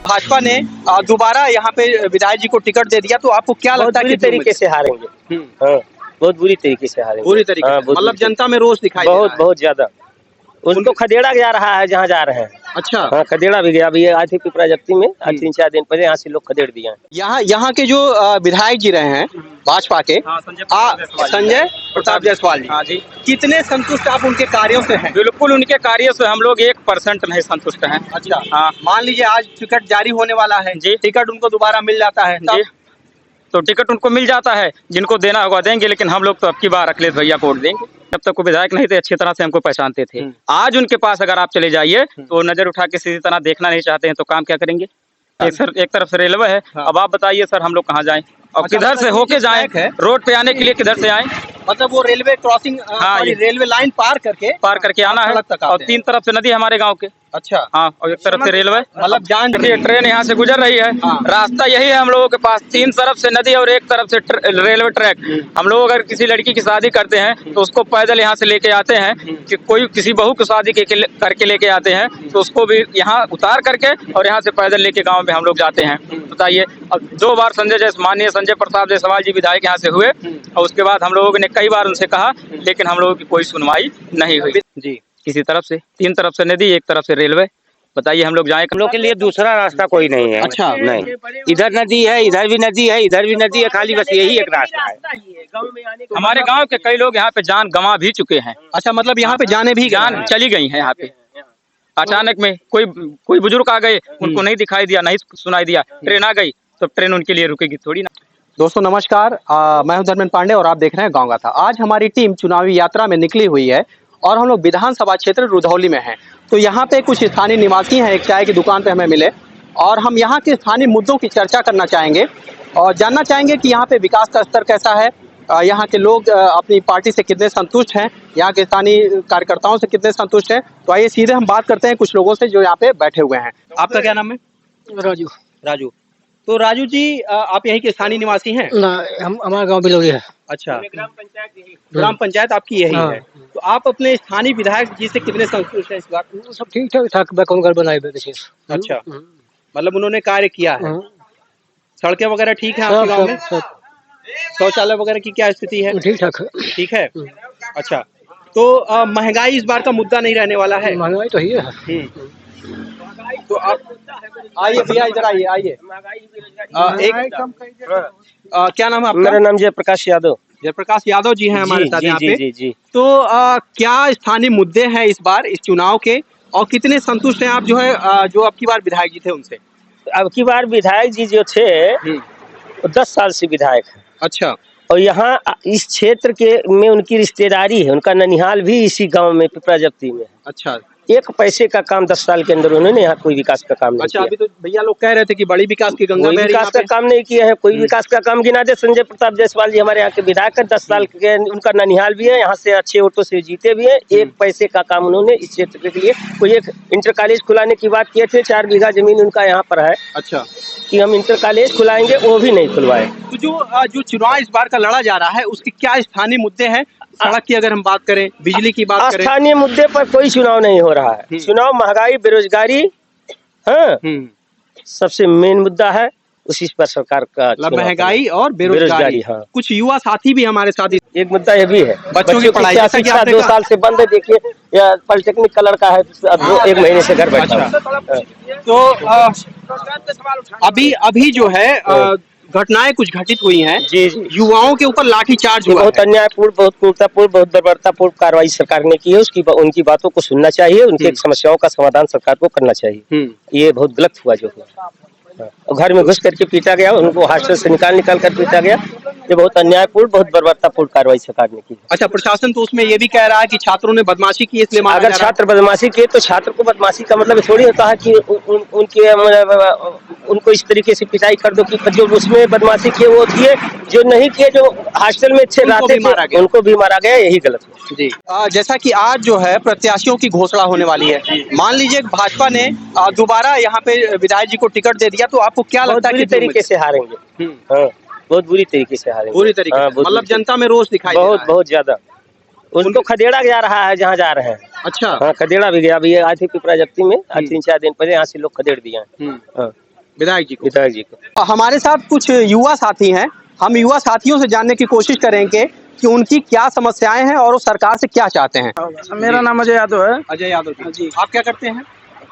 भाजपा ने दोबारा यहाँ पे विधायक जी को टिकट दे दिया, तो आपको क्या लगता है बुरी तरीके से हारेंगे। हाँ, बहुत बुरी तरीके से हारेंगे। पूरी तरीके से मतलब जनता में रोष दिखाई दे रहा है। बहुत ज्यादा। उनको खदेड़ा जा रहा है जहाँ जा रहे हैं। अच्छा। हाँ, खदेड़ा भी गया। अभी आज ही पिपरा जब्ती में 3-4 दिन पहले यहाँ से लोग खदेड़ दिए हैं। यहाँ के जो विधायक जी रहे हैं भाजपा के, संजय प्रताप जायसवाल जी, हाँ जी, कितने संतुष्ट आप उनके कार्यों से हैं? बिल्कुल उनके कार्यों से हम लोग 1% नहीं संतुष्ट हैं। अच्छा। हाँ मान लीजिए आज टिकट जारी होने वाला है जी, टिकट उनको दोबारा मिल जाता है जी, तो टिकट उनको मिल जाता है, जिनको देना होगा देंगे, लेकिन हम लोग तो अब की बार अखिलेश भैया को वोट देंगे। जब तक वो विधायक नहीं थे अच्छी तरह से हमको पहचानते थे। आज उनके पास अगर आप चले जाइए तो वो नजर उठा के सीधी तरह देखना नहीं चाहते हैं, तो काम क्या करेंगे? एक तरफ से रेलवे है। अब आप बताइए सर, हम लोग कहाँ जाएं और किधर से होके जाएं? रोड पे आने के लिए किधर से आएं? मतलब वो रेलवे क्रॉसिंग, रेलवे लाइन पार करके आना है, और 3 तरफ से नदी हमारे गाँव के। अच्छा। हाँ, और एक तरफ से रेलवे। मतलब जान देखिए ट्रेन यहाँ से गुजर रही है। रास्ता यही है हम लोगों के पास, 3 तरफ से नदी और एक तरफ से रेलवे ट्रैक। हम लोग अगर किसी लड़की की शादी करते हैं तो उसको पैदल यहाँ से लेके आते हैं, कि कोई किसी बहू की शादी करके लेके आते हैं तो उसको भी यहाँ उतार करके और यहाँ से पैदल लेके गाँव में हम लोग जाते हैं। बताइए, अब 2 बार माननीय संजय प्रताप जायसवाल जी विधायक यहाँ से हुए, और उसके बाद हम लोगों ने कई बार उनसे कहा, लेकिन हम लोगों की कोई सुनवाई नहीं हुई जी। किसी तरफ से 3 तरफ से नदी, एक तरफ से रेलवे। बताइए हम लोग जाएं? हम लोग के लिए दूसरा रास्ता कोई नहीं है। अच्छा। नहीं, इधर नदी है, इधर भी नदी है, इधर भी नदी है, खाली बस यही एक रास्ता है। हमारे गांव के कई लोग यहाँ पे जान गंवा भी चुके हैं। अच्छा, मतलब यहाँ पे जान चली गई है यहाँ पे। अचानक में कोई बुजुर्ग आ गए, उनको नहीं दिखाई दिया, नहीं सुनाई दिया, ट्रेन आ गई तो ट्रेन उनके लिए रुकेगी थोड़ी ना। दोस्तों नमस्कार, मैं हूं धर्मेंद्र पांडे और आप देख रहे हैं गांव गाथा। आज हमारी टीम चुनावी यात्रा में निकली हुई है और हम लोग विधानसभा क्षेत्र रुधौली में हैं। तो यहाँ पे कुछ स्थानीय निवासी हैं, एक चाय की दुकान पे हमें मिले और हम यहाँ के स्थानीय मुद्दों की चर्चा करना चाहेंगे और जानना चाहेंगे कि यहाँ पे विकास का स्तर कैसा है, यहाँ के लोग अपनी पार्टी से कितने संतुष्ट हैं, यहाँ के स्थानीय कार्यकर्ताओं से कितने संतुष्ट हैं। तो आइए सीधे हम बात करते हैं कुछ लोगों से जो यहाँ पे बैठे हुए हैं। आपका क्या नाम है? राजू। तो राजू जी, आप यहीं के स्थानीय निवासी हैं? हमारा गांव बिलौरी है। अच्छा, ग्राम पंचायत आपकी यही है। तो आप अपने स्थानीय विधायक जी से कितने संतुष्ट हैं इस बार? सब ठीक ठाक घर बनाए विशेष। अच्छा, मतलब उन्होंने कार्य किया है। सड़कें वगैरह ठीक है आपके गाँव में? शौचालय वगैरह की क्या स्थिति है? ठीक है। अच्छा, तो महंगाई इस बार का मुद्दा नहीं रहने वाला है? महंगाई तो ही है। तो आप आइए भैया, इधर आइए। क्या नाम है आपका? मेरा नाम जयप्रकाश यादव। जयप्रकाश यादव जी हैं हमारे साथ यहाँ पे। जी। तो क्या स्थानीय मुद्दे हैं इस बार इस चुनाव के, और कितने संतुष्ट हैं आप जो अब की बार विधायक जी थे उनसे? अब की बार विधायक जी जो थे वो 10 साल से विधायक है। अच्छा। और यहाँ इस क्षेत्र के में उनकी रिश्तेदारी है, उनका ननिहाल भी इसी गांव में पिपरा जब्ती में। अच्छा। एक पैसे का काम 10 साल के अंदर उन्होंने यहाँ कोई विकास का काम नहीं किया। अभी तो भैया लोग कह रहे थे कि बड़ी विकास की गंगा बह रही है। विकास का काम नहीं किया है, कोई विकास का काम गिना दे। संजय प्रताप जायसवाल जी हमारे यहाँ के विधायक है, 10 साल के उनका ननिहाल भी है, यहाँ से अच्छे वोटों से जीते भी है। एक पैसे का काम उन्होंने इस क्षेत्र के लिए, कोई एक इंटर कॉलेज खुलाने की बात किए थे, 4 बीघा जमीन उनका यहाँ पर है। अच्छा। कि हम इंटर कॉलेज खुलाएंगे, वो भी नहीं खुलवाए। तो जो चुनाव इस बार का लड़ा जा रहा है उसके क्या स्थानीय मुद्दे हैं? सड़क की अगर हम बात करें, बिजली की बात करें, स्थानीय मुद्दे पर कोई चुनाव नहीं हो रहा है। चुनाव महंगाई, बेरोजगारी, हाँ, सबसे मेन मुद्दा है। उसी पर सरकार का महंगाई और बेरोजगारी। हाँ। कुछ युवा साथी भी हमारे साथ। एक मुद्दा ये भी है, बच्चों की पढ़ाई शिक्षा 2 साल से बंद है। देखिए, पॉलिटेक्निक का लड़का है, 1 महीने से घर बैठा। तो अभी जो है घटनाएं कुछ घटित हुई हैं। जी। युवाओं के ऊपर लाठीचार्ज हुआ। बहुत अन्यायपूर्ण, बहुत क्रूरतापूर्ण, बहुत बर्बरतापूर्ण कार्रवाई सरकार ने की है। उनकी बातों को सुनना चाहिए, उनकी समस्याओं का समाधान सरकार को करना चाहिए। ये बहुत गलत हुआ जो हुआ। घर में घुस करके पीटा गया, उनको हॉस्टल से निकाल कर पीटा गया। ये बहुत अन्यायपूर्ण, बहुत बर्बरतापूर्ण कार्रवाई सरकार ने की। अच्छा, प्रशासन तो उसमें ये भी कह रहा है कि छात्रों ने बदमाशी की, इसलिए अगर छात्र बदमाशी किए तो छात्र को बदमाशी का मतलब थोड़ी होता है कि उनको इस तरीके से पिटाई कर दो कि जो उसमें बदमाशी किए वो किए, जो नहीं किए, जो हॉस्टल में अच्छे रहते थे उनको भी मारा गया। यही गलत है जी। जैसा कि आज जो है प्रत्याशियों की घोषणा होने वाली है, मान लीजिए भाजपा ने दोबारा यहाँ पे विधायक जी को टिकट दे दिया, तो आपको क्या लगता है? बुरी तरीके से हारेंगे। बहुत बुरी तरीके से हारेंगे। पूरी तरीके से मतलब जनता में रोष दिखाई बहुत ज्यादा। उनको खदेड़ा जा रहा है जहाँ जा रहे हैं। अच्छा। हाँ, खदेड़ा भी गया। अभी आज ही पिपरा जब्ती में 3-4 दिन पहले यहाँ से लोग खदेड़ दिए हैं। विधायक जी को। विधायक जी को। हमारे साथ कुछ युवा साथी हैं, हम युवा साथियों से जानने की कोशिश करेंगे कि उनकी क्या समस्याएं हैं और वो सरकार से क्या चाहते हैं। मेरा नाम अजय यादव है। अजय यादव जी, आप क्या करते हैं?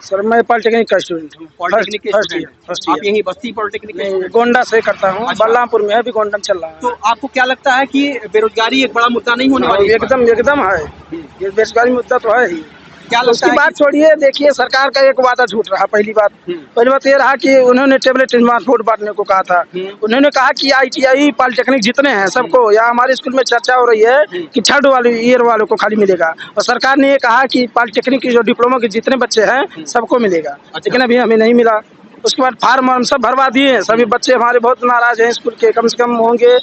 सर मैं पॉलिटेक्निक का स्टूडेंट हूँ। पॉलिटेक्निक के फर्स्ट स्टूडेंट। फर्स्ट आप यही बस्ती पॉलिटेक्निक के ईयर गोंडा से करता हूँ। अच्छा। बलरामपुर में है, अभी गोंडा में चल रहा है। तो आपको क्या लगता है कि बेरोजगारी एक बड़ा मुद्दा नहीं होने वाली है इस बार? एकदम है, ये बेरोजगारी मुद्दा तो है ही। क्या लगता उसकी है बात छोड़िए, देखिए सरकार का एक वादा झूठ रहा। पहली बात ये रहा कि उन्होंने टेबलेट स्मार्टफोन बांटने को कहा था। उन्होंने कहा कि ITI पॉलिटेक्निक जितने हैं सबको, या हमारे स्कूल में चर्चा हो रही है कि थर्ड वाले ईयर वालों को खाली मिलेगा, और सरकार ने ये कहा कि पॉलिटेक्निक की जो डिप्लोमा के जितने बच्चे हैं सबको मिलेगा, लेकिन अभी हमें नहीं मिला। उसके बाद फार्म हम सब भरवा दिए हैं, सभी बच्चे हमारे बहुत नाराज हैं। स्कूल के कम से कम होंगे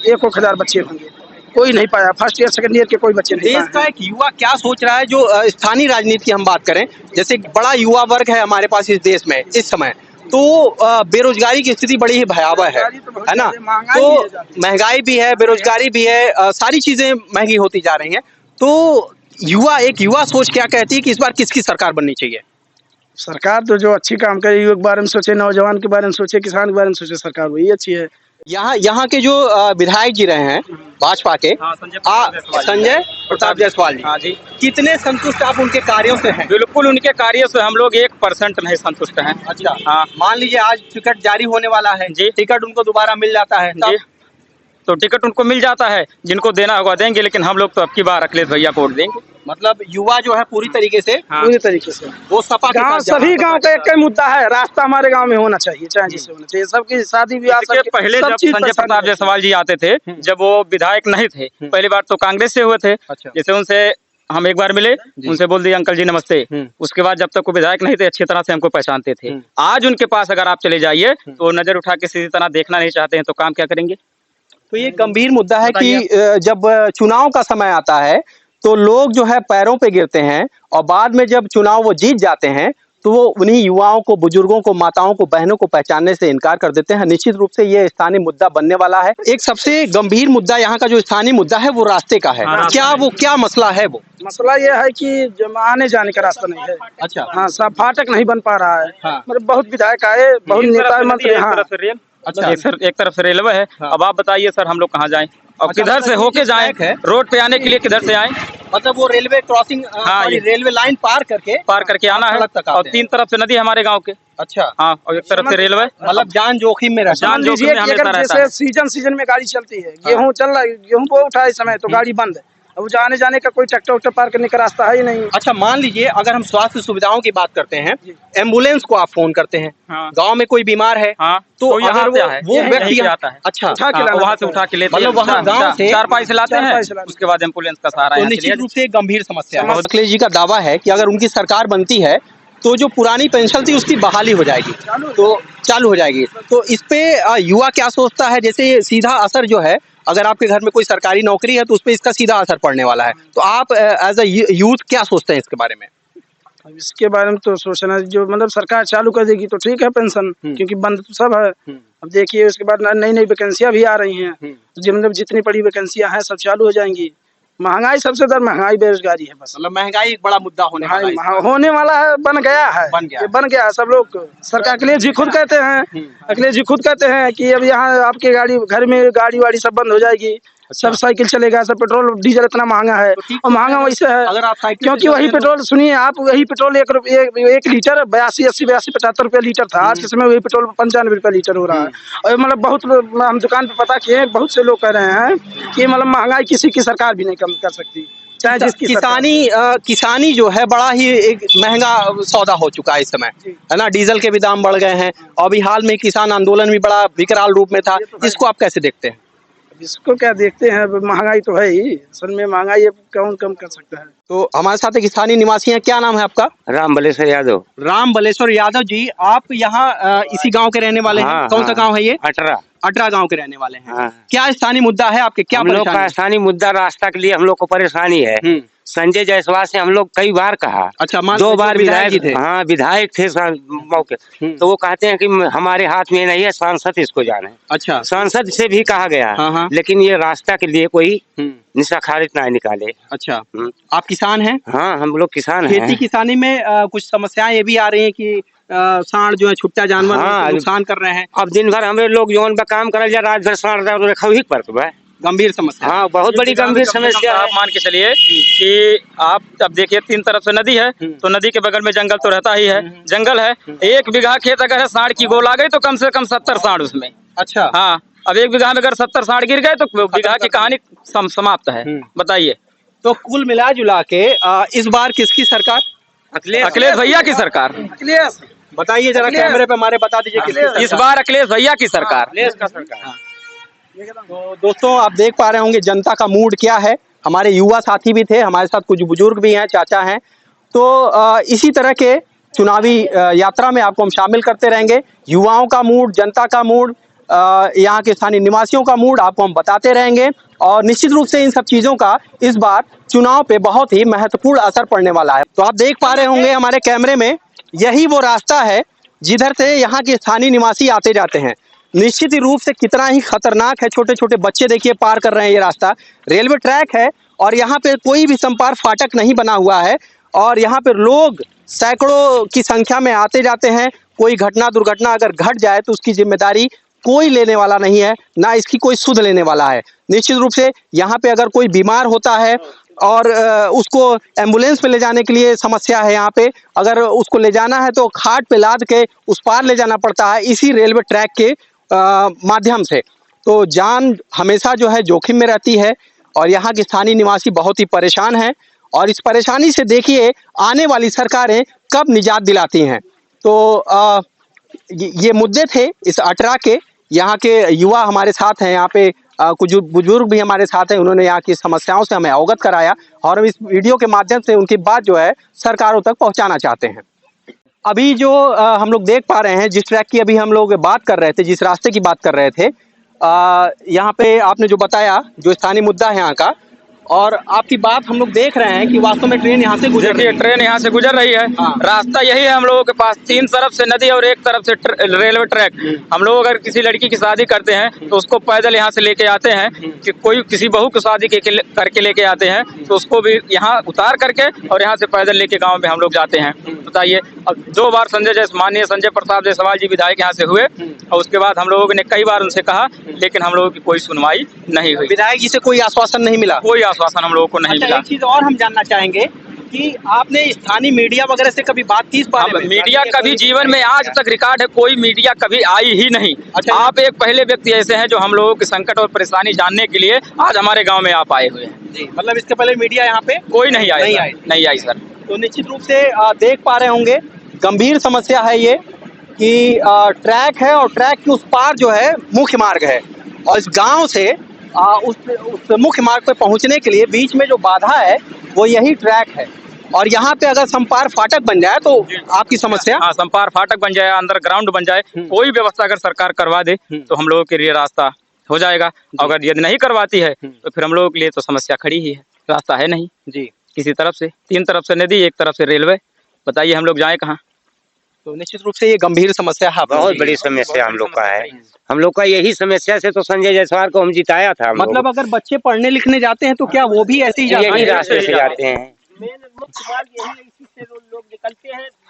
1,000 बच्चे होंगे, कोई नहीं पाया। फर्स्ट ईयर सेकंड ईयर के कोई बच्चे नहीं देश का एक युवा क्या सोच रहा है? जो स्थानीय राजनीति की हम बात करें, जैसे बड़ा युवा वर्ग है हमारे पास इस देश में इस समय, तो बेरोजगारी की स्थिति बड़ी ही भयावह है ना? तो महंगाई भी है, बेरोजगारी भी है, सारी चीजें महंगी होती जा रही हैं। तो युवा सोच क्या कहती है कि इस बार किसकी सरकार बननी चाहिए? सरकार तो जो अच्छी काम करे, युवक के बारे में सोचे, नौजवान के बारे में सोचे, किसान के बारे में सोचे, सरकार वही अच्छी है। यहाँ के जो विधायक जी रहे हैं भाजपा के, संजय प्रताप जायसवाल जी, हाँ जी, कितने संतुष्ट आप उनके कार्यों से हैं? बिल्कुल उनके कार्य से हम लोग 1% नहीं संतुष्ट हैं। अच्छा, हाँ। मान लीजिए आज टिकट जारी होने वाला है जी, टिकट उनको दोबारा मिल जाता है जी, तो टिकट उनको मिल जाता है, जिनको देना होगा देंगे, लेकिन हम लोग तो अब की बार अखिलेश भैया को वोट देंगे। मतलब युवा जो है पूरी तरीके से हाँ। पूरी तरीके से वो सपा के गाँव, साथ जा रहा सभी है। गांव का एक ही मुद्दा है, रास्ता हमारे गांव में होना चाहिए, चाहे जिससे होना चाहिए। सबकी शादी ब्याह देखिए, पहले जब संजय प्रताप जायसवाल जी आते थे, जब वो विधायक नहीं थे, पहली बार तो कांग्रेस से हुए थे। अच्छा। जैसे उनसे हम एक बार मिले, उनसे बोल दिए अंकल जी नमस्ते। उसके बाद जब तक वो विधायक नहीं थे, अच्छी तरह से हमको पहचानते थे। आज उनके पास अगर आप चले जाइए तो वो नजर उठा के सीधी तरह देखना नहीं चाहते हैं, तो काम क्या करेंगे? तो ये गंभीर मुद्दा है कि जब चुनाव का समय आता है तो लोग जो है पैरों पे गिरते हैं, और बाद में जब चुनाव वो जीत जाते हैं तो वो उन्हीं युवाओं को, बुजुर्गों को, माताओं को, बहनों को पहचानने से इनकार कर देते हैं। निश्चित रूप से ये स्थानीय मुद्दा बनने वाला है। एक सबसे गंभीर मुद्दा यहाँ का जो स्थानीय मुद्दा है वो रास्ते का है। क्या मसला है? वो मसला ये है कि आने जाने का रास्ता नहीं है। अच्छा, हाँ, सब फाटक नहीं बन पा रहा है। हाँ। मतलब बहुत विधायक आए, बहुत नेता मंत्री। हाँ, अच्छा, एक तरफ से रेलवे है। हाँ। अब आप बताइए सर, हम लोग कहाँ जाएं और अच्छा, किधर से होके जाएं? रोड पे आने के लिए किधर से आएं? मतलब वो रेलवे क्रॉसिंग, हाँ, रेलवे लाइन पार करके आना है, सड़क तक आते और हैं। 3 तरफ से नदी हमारे गाँव के। अच्छा, हाँ, और एक तरफ से रेलवे। मतलब जान जोखिम में रहता है। जान जोखिम में हमेशा रहता है। सीजन में गाड़ी चलती है, गेहूँ चल रहा है, गेहूँ को उठा इस समय तो गाड़ी बंद है। अब जाने जाने का कोई ट्रैक्टर उक्टर पार करने का रास्ता है ही नहीं। अच्छा, मान लीजिए अगर हम स्वास्थ्य सुविधाओं की बात करते हैं, एम्बुलेंस को आप फोन करते हैं, हाँ। गांव में कोई बीमार है, हाँ, तो यहाँ अगर से है, वो व्यक्ति आता है। अच्छा, उठा के लाना वहाँ से पड़ता उठा के लेते मतलब वहाँ गाँव से 4 पैसे लाते हैं, 4 पैसे लाते हैं। उसके बाद एम्बुलेंस का सहारा तो यहाँ से निश्चित लिया रूप से एक गंभीर समस्या है। अखिलेश जी का दावा है कि अगर उनकी सरकार बनती है तो जो पुरानी पेंशन थी उसकी बहाली हो जाएगी, तो चालू हो जाएगी। तो इस पे युवा क्या सोचता है? जैसे ये सीधा असर जो है, अगर आपके घर में कोई सरकारी नौकरी है तो उस पे इसका सीधा असर पड़ने वाला है। तो आप एज अ यूथ क्या सोचते हैं इसके बारे में? अब इसके बारे में तो सोचना, जो मतलब सरकार चालू कर देगी तो ठीक है पेंशन, क्योंकि बंद तो सब है। अब देखिए उसके बाद नई नई वैकेंसियां भी आ रही हैं, जो मतलब जितनी बड़ी वैकेंसियां हैं सब चालू हो जाएंगी। महंगाई सबसे ज्यादा महंगाई, बेरोजगारी है बस। मतलब महंगाई एक बड़ा मुद्दा होने वाला है। होने वाला है, बन गया है, ये बन गया है। सब लोग सरकार के लिए जी खुद कहते हैं, अखिलेश जी खुद कहते हैं कि अब यहाँ आपके गाड़ी, घर में गाड़ी वाड़ी सब बंद हो जाएगी, सब साइकिल चलेगा, सब पेट्रोल डीजल इतना महंगा है। और महंगा वैसे है अगर आप साइकिल, क्योंकि वही पेट्रोल, सुनिए आप, वही पेट्रोल 1 लीटर 82, 80, 82, 75 रुपया लीटर था। आज के समय वही पेट्रोल 95 रुपया लीटर हो रहा है। और मतलब बहुत हम दुकान पे पता किए, बहुत से लोग कह रहे हैं कि मतलब महंगाई किसी की सरकार भी नहीं कम कर सकती, चाहे जिसकी। किसानी जो है बड़ा ही एक महंगा सौदा हो चुका है इस समय, है ना? डीजल के भी दाम बढ़ गए हैं, और अभी हाल में किसान आंदोलन भी बड़ा विकराल रूप में था। इसको आप कैसे देखते हैं? इसको क्या देखते हैं, महंगाई तो है ही, असल में महंगाई कौन कम कर सकता है। तो हमारे साथ एक स्थानीय निवासी हैं, क्या नाम है आपका? राम बलेश्वर यादव। राम बलेश्वर यादव जी, आप यहाँ इसी गांव के रहने वाले हैं? हाँ, कौन सा गांव है ये? अटरा गांव के रहने वाले हैं। हाँ। क्या स्थानीय मुद्दा है आपके? क्या हम लोग का स्थानीय मुद्दा, रास्ता के लिए हम लोग को परेशानी है। संजय जायसवाल से हम लोग कई बार कहा। अच्छा, 2 बार विधायक थे। हाँ, विधायक थे मौके, तो वो कहते हैं कि हमारे हाथ में नहीं है, सांसद इसको जाने। अच्छा, सांसद से भी कहा गया, हाँ। लेकिन ये रास्ता के लिए कोई निशाखारित ना निकाले। अच्छा, आप किसान हैं? हाँ, हम लोग किसान हैं। खेती किसानी में कुछ समस्याएं ये भी आ रही हैं कि सांड जो है छुट्टा जानवर हाँ, को नुकसान कर रहे हैं। अब दिन भर हमें लोग जौन बा काम करल जा, रात भर साढ़ रखा ही पड़ता है। गंभीर समस्या। हाँ, बहुत बड़ी गंभीर समस्या है। आप मान के चलिए कि आप अब देखिए 3 तरफ से नदी है, तो नदी के बगल में जंगल तो रहता ही है, जंगल है। 1 बीघा खेत अगर है, सांड की गोल आ गई तो कम से कम 70 सांड उसमें। अच्छा। हाँ, अब 1 बीघा में अगर 70 सांड गिर गए तो बीघा की कहानी समाप्त है। बताइए, तो कुल मिला जुला के इस बार किसकी सरकार? अखिलेश भैया की सरकार। बताइए जरा, कैमरे पे हमारे बता दीजिए किसकी सरकार? इस बार अखिलेश भैया की सरकार। तो दोस्तों आप देख पा रहे होंगे जनता का मूड क्या है। हमारे युवा साथी भी थे, हमारे साथ कुछ बुजुर्ग भी हैं, चाचा हैं। तो इसी तरह के चुनावी यात्रा में आपको हम शामिल करते रहेंगे। युवाओं का मूड, जनता का मूड, यहाँ के स्थानीय निवासियों का मूड आपको हम बताते रहेंगे। और निश्चित रूप से इन सब चीजों का इस बार चुनाव पे बहुत ही महत्वपूर्ण असर पड़ने वाला है। तो आप देख पा रहे होंगे हमारे कैमरे में, यही वो रास्ता है जिधर से यहाँ के स्थानीय निवासी आते जाते हैं। निश्चित ही रूप से कितना ही खतरनाक है। छोटे छोटे बच्चे देखिए पार कर रहे हैं ये रास्ता। रेलवे ट्रैक है और यहाँ पे कोई भी संपार फाटक नहीं बना हुआ है और यहाँ पे लोग सैकड़ों की संख्या में आते जाते हैं। कोई घटना दुर्घटना अगर घट जाए तो उसकी जिम्मेदारी कोई लेने वाला नहीं है, ना इसकी कोई सुध लेने वाला है। निश्चित रूप से यहाँ पे अगर कोई बीमार होता है और उसको एम्बुलेंस पे ले जाने के लिए समस्या है। यहाँ पे अगर उसको ले जाना है तो खाट पे लाद के उस पार ले जाना पड़ता है इसी रेलवे ट्रैक के माध्यम से। तो जान हमेशा जो है जोखिम में रहती है और यहाँ के स्थानीय निवासी बहुत ही परेशान हैं और इस परेशानी से देखिए आने वाली सरकारें कब निजात दिलाती हैं। तो ये मुद्दे थे इस अटरा के। यहाँ के युवा हमारे साथ हैं, यहाँ पे कुछ बुजुर्ग भी हमारे साथ हैं, उन्होंने यहाँ की समस्याओं से हमें अवगत कराया और हम इस वीडियो के माध्यम से उनकी बात जो है सरकारों तक पहुँचाना चाहते हैं। अभी जो हम लोग देख पा रहे हैं, जिस ट्रैक की अभी हम लोग बात कर रहे थे, जिस रास्ते की बात कर रहे थे, यहाँ पे आपने जो बताया जो स्थानीय मुद्दा है यहाँ का, और आपकी बात हम लोग देख रहे हैं कि वास्तव में ट्रेन यहाँ से गुजर रही है। ट्रेन यहाँ से गुजर रही है। हाँ। रास्ता यही है हम लोगों के पास, 3 तरफ से नदी और 1 तरफ से रेलवे ट्रैक। हम लोग अगर किसी लड़की की शादी करते हैं तो उसको पैदल यहाँ से लेके आते हैं, कि कोई किसी बहू की शादी करके लेके आते हैं तो उसको भी यहाँ उतार करके और यहाँ से पैदल लेके गाँव में हम लोग जाते हैं। बताइए, अब 2 बार माननीय संजय प्रताप जायसवाल जी विधायक यहाँ से हुए और उसके बाद हम लोगों ने कई बार उनसे कहा, लेकिन हम लोगों की कोई सुनवाई नहीं हुई। विधायक जी से कोई आश्वासन नहीं मिला? कोई आश्वासन हम लोगों को नहीं मिला। एक चीज और हम जानना चाहेंगे कि आपने स्थानीय मीडिया वगैरह से कभी बात की इस बारे में? मीडिया कभी जीवन में आज तक रिकॉर्ड है, कोई मीडिया कभी आई ही नहीं। अच्छा। आप एक पहले व्यक्ति ऐसे हैं जो हम लोगों के संकट और परेशानी जानने के लिए आज हमारे गांव में आप आए हुए हैं। जी, मतलब इसके पहले मीडिया यहाँ पे कोई नहीं आई, नहीं आई सर। तो निश्चित रूप से देख पा रहे होंगे गंभीर समस्या है ये कि ट्रैक है और ट्रैक के उस पार जो है मुख्य मार्ग है और इस गांव से उस मुख्य मार्ग पे पहुंचने के लिए बीच में जो बाधा है वो यही ट्रैक है। और यहाँ पे अगर संपार फाटक बन जाए तो आपकी समस्या? हाँ, संपार फाटक बन जाए, अंडरग्राउंड बन जाए, कोई व्यवस्था अगर सरकार करवा दे तो हम लोगों के लिए रास्ता हो जाएगा। अगर यदि नहीं करवाती है तो फिर हम लोगों के लिए तो समस्या खड़ी ही है, रास्ता है नहीं जी। किसी तरफ से, 3 तरफ से नदी, 1 तरफ से रेलवे। बताइए हम लोग जाए कहाँ? तो निश्चित रूप से ये गंभीर समस्या है, बहुत बड़ी समस्या हम लोग का है। हम लोग का यही समस्या से तो संजय जायसवाल को हम जिताया था। मतलब अगर बच्चे पढ़ने लिखने जाते हैं तो क्या वो भी ऐसे ही यही रास्ते से जाते हैं?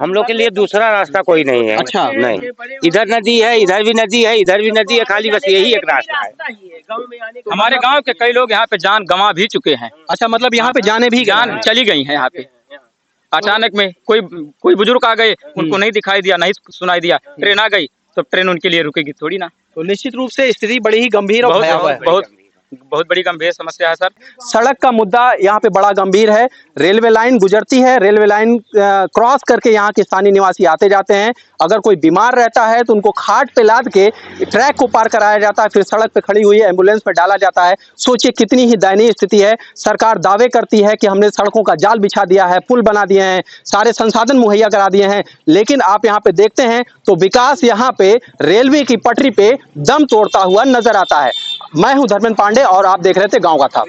हम लोग के लिए दूसरा रास्ता कोई नहीं है। अच्छा। नहीं, इधर नदी है, इधर भी नदी है, इधर भी नदी है, खाली बस यही एक रास्ता है। हमारे गांव के कई लोग यहाँ पे जान गंवा भी चुके हैं। अच्छा, मतलब यहाँ पे जाने भी जान चली गई है यहाँ पे। अचानक में कोई बुजुर्ग आ गए, उनको नहीं दिखाई दिया, नहीं सुनाई दिया, ट्रेन आ गई तो ट्रेन उनके लिए रुकेगी थोड़ी ना। तो निश्चित रूप से स्थिति बड़ी ही गंभीर और भयावह है। बहुत बड़ी गंभीर समस्या है सर। सड़क का मुद्दा यहाँ पे बड़ा गंभीर है। रेलवे लाइन गुजरती है, रेलवे लाइन क्रॉस करके यहाँ के स्थानीय निवासी आते जाते हैं। अगर कोई बीमार रहता है तो उनको खाट पे लाद के ट्रैक को पार कराया जाता है, फिर सड़क पे खड़ी हुई एम्बुलेंस पे डाला जाता है। सोचिए कितनी ही दयनीय स्थिति है। सरकार दावे करती है कि हमने सड़कों का जाल बिछा दिया है, पुल बना दिए हैं, सारे संसाधन मुहैया करा दिए हैं, लेकिन आप यहाँ पे देखते हैं तो विकास यहाँ पे रेलवे की पटरी पे दम तोड़ता हुआ नजर आता है। मैं हूं धर्मेंद्र पांडे और आप देख रहे थे गांव गाथा।